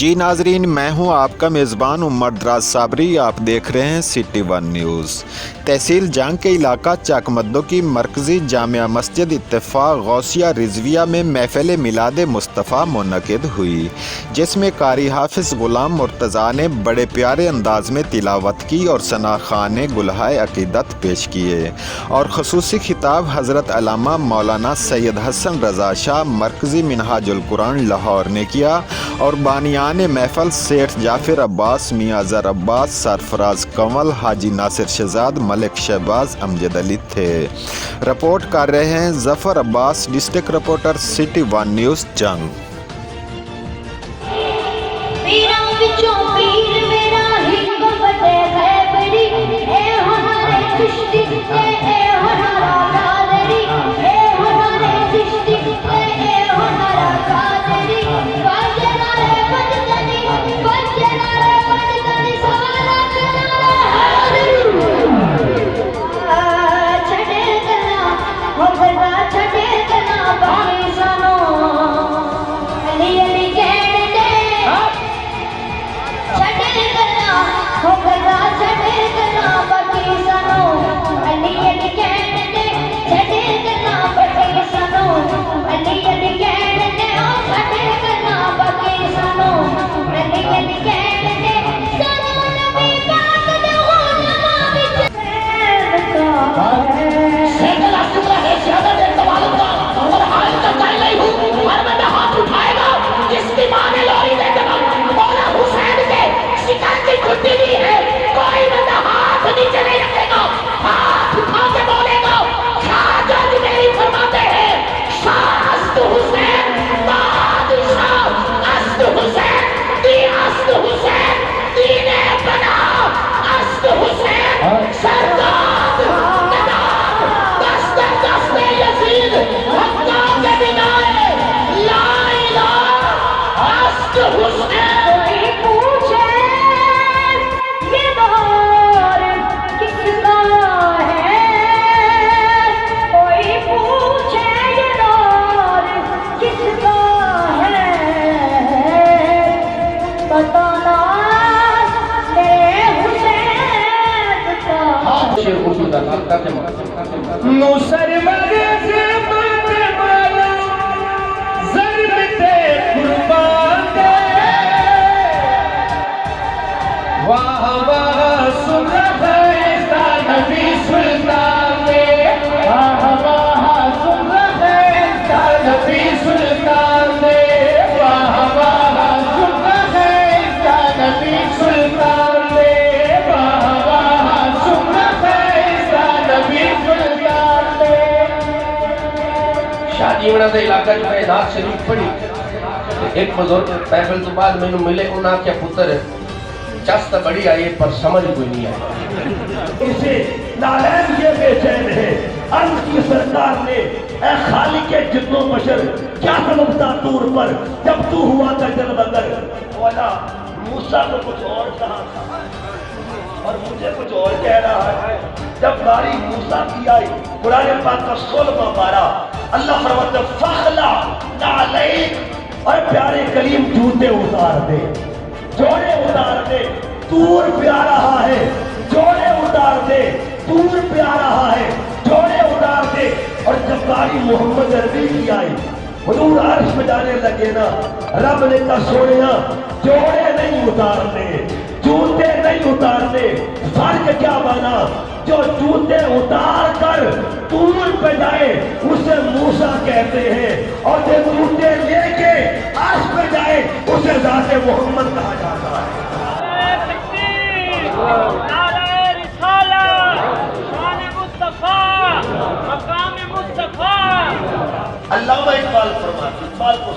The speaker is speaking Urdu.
جی ناظرین، میں ہوں آپ کا میزبان عمر دراز صابری۔ آپ دیکھ رہے ہیں سٹی ون نیوز۔ تحصیل جنگ کے علاقہ چکمدو کی مرکزی جامع مسجد اتفاق غوثیہ رضویہ میں محفل میلاد مصطفیٰ منعقد ہوئی، جس میں قاری حافظ غلام مرتضیٰ نے بڑے پیارے انداز میں تلاوت کی اور ثنا خان نے گلہائے عقیدت پیش کیے، اور خصوصی خطاب حضرت علامہ مولانا سید حسن رضا شاہ مرکزی منہاج القرآن لاہور نے کیا، اور بانیان محفل سیٹھ جعفر عباس، میاں اظہر عباس، سرفراز کنول، حاجی ناصر شہزاد، ملک شہباز، امجد علی تھے۔ رپورٹ کر رہے ہیں Zafar Abbas, district reporter City One News Jhang. شادیوڑا دے علاقہ جو میں نعت شریف پڑھی، ایک بزرگ محفل تو بعد میں ملے، انہاں کیا پتر چست بڑی آئی پر سمجھ کوئی نہیں آئی۔ اسے نالین یہ بے چین ہے، عرض کی سرکار نے اے خالق جن و بشر کیا طلبتا طور پر جب تو ہوا تھا جلوگر۔ مولا موسیٰ کو کچھ اور کہا تھا اور مجھے کچھ اور کہہ رہا ہے۔ جب باری موسیٰ کی آئی، قرآن پاک کا 16واں پارہ، اللہ فرماتا فخلا نعلیک، اور پیارے کلیم جوتے اتار دے، جوڑے اتار دے، دور پہ آ رہا ہے، جوڑے اتار دے، دور پہ آ رہا ہے، جوڑے اتار دے۔ اور جب باری محمد عربی کی آئی، حضور عرش میں جانے لگے نا، رب نے کہا سوڑیا جوڑے نہیں اتارنے، جوتے نہیں اتارنے۔ فرق کیا بنا؟ جو جوتے اتار کر دور پہ جائے اسے موسیٰ کہتے ہیں، اور جو جوتے لے کے عرش پہ جائے اسے ذات محمد کہا جاتا ہے۔ نعرہ رسالہ، شان مصطفیٰ، مقام مصطفیٰ۔ علامہ اقبال فرماتے ہیں، اقبال کو